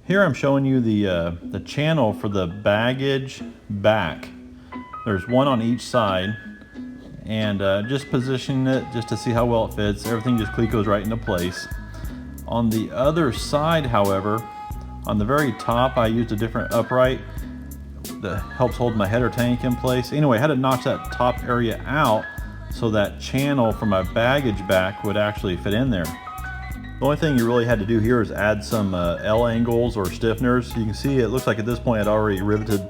Here I'm showing you the channel for the baggage back. There's one on each side, and just positioning it just to see how well it fits. Everything just goes right into place. On the other side, however, on the very top, I used a different upright that helps hold my header tank in place. Anyway, I had to notch that top area out so that channel for my baggage back would actually fit in there. The only thing you really had to do here is add some L angles or stiffeners. You can see it looks like at this point I'd already riveted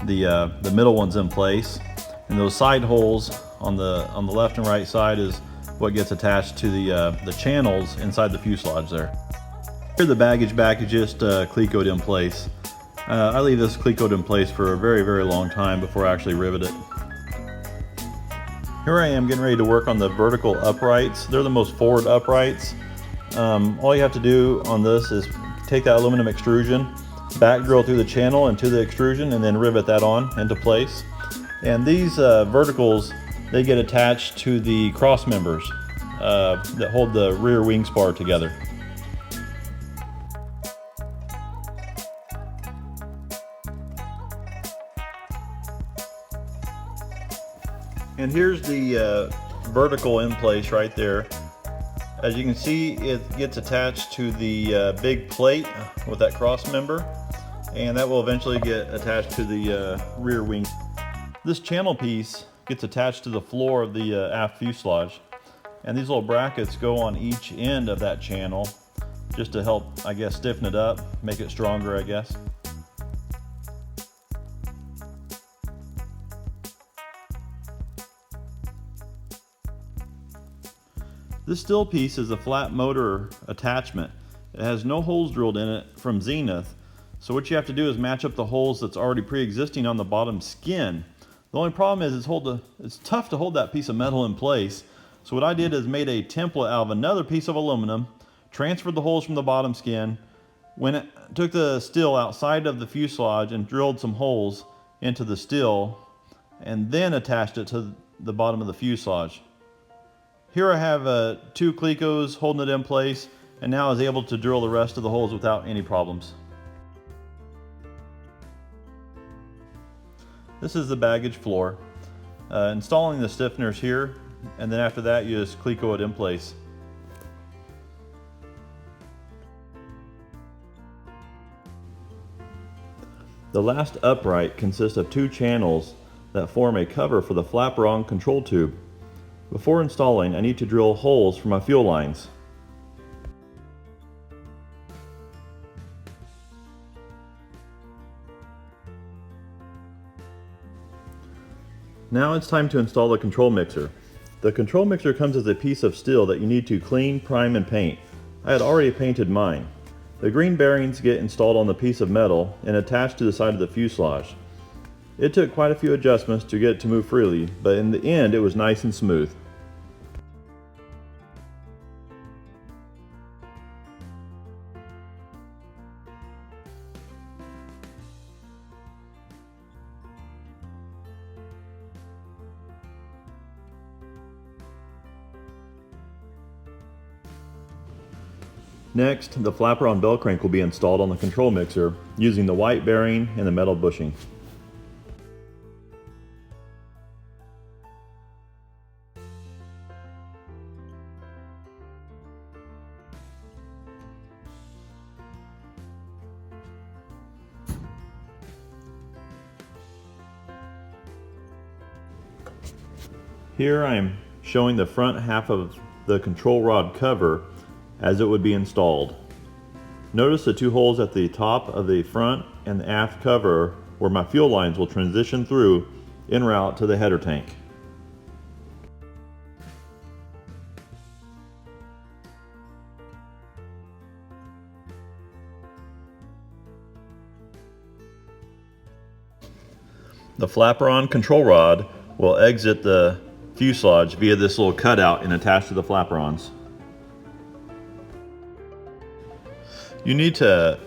the middle ones in place, and those side holes on the left and right side is what gets attached to the channels inside the fuselage there. Here the baggage back is just clecoed in place. I leave this clecoed in place for a very, very long time before I actually rivet it. Here I am getting ready to work on the vertical uprights. They're the most forward uprights. All you have to do on this is take that aluminum extrusion, back drill through the channel into the extrusion, and then rivet that on into place. And these verticals, they get attached to the cross members that hold the rear wing spar together. And here's the vertical in place right there. As you can see, it gets attached to the big plate with that cross member, and that will eventually get attached to the rear wing. This channel piece gets attached to the floor of the aft fuselage, and these little brackets go on each end of that channel just to help, I guess, stiffen it up, make it stronger, I guess. This steel piece is a flat motor attachment. It has no holes drilled in it from Zenith, so what you have to do is match up the holes that's already pre-existing on the bottom skin. The only problem is it's tough to hold that piece of metal in place, so what I did is made a template out of another piece of aluminum, transferred the holes from the bottom skin, took the steel outside of the fuselage and drilled some holes into the steel, and then attached it to the bottom of the fuselage. Here I have 2 clecos holding it in place, and now I was able to drill the rest of the holes without any problems. This is the baggage floor. Installing the stiffeners here, and then after that you just cleco it in place. The last upright consists of 2 channels that form a cover for the flaperon control tube. Before installing, I need to drill holes for my fuel lines. Now it's time to install the control mixer. The control mixer comes as a piece of steel that you need to clean, prime, and paint. I had already painted mine. The green bearings get installed on the piece of metal and attached to the side of the fuselage. It took quite a few adjustments to get it to move freely, but in the end it was nice and smooth. Next, the flaperon bell crank will be installed on the control mixer using the white bearing and the metal bushing. Here I am showing the front half of the control rod cover as it would be installed. Notice the 2 holes at the top of the front and the aft cover where my fuel lines will transition through en route to the header tank. The flaperon control rod will exit the fuselage via this little cutout and attach to the flaperons. You need to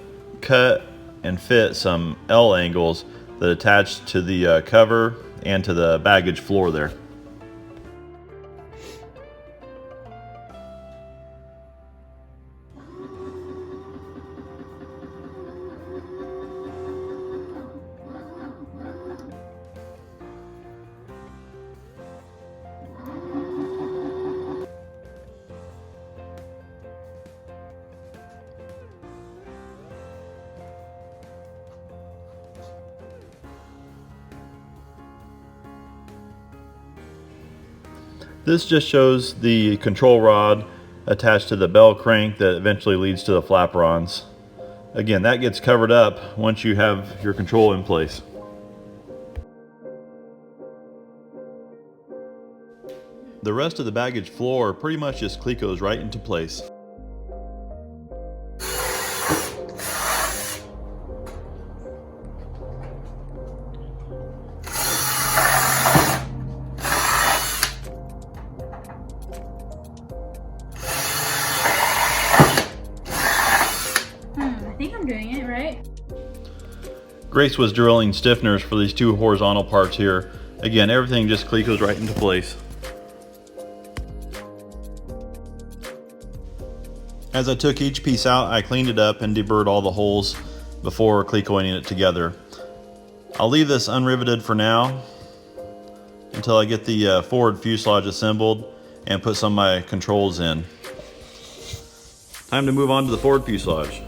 cut and fit some L angles that attach to the cover and to the baggage floor there. This just shows the control rod attached to the bell crank that eventually leads to the flaperons. Again, that gets covered up once you have your control in place. The rest of the baggage floor pretty much just clicos right into place. I think I'm doing it right. Grace was drilling stiffeners for these two horizontal parts here. Again, everything just clicos right into place. As I took each piece out, I cleaned it up and deburred all the holes before clicoing it together. I'll leave this unriveted for now until I get the forward fuselage assembled and put some of my controls in. Time to move on to the forward fuselage.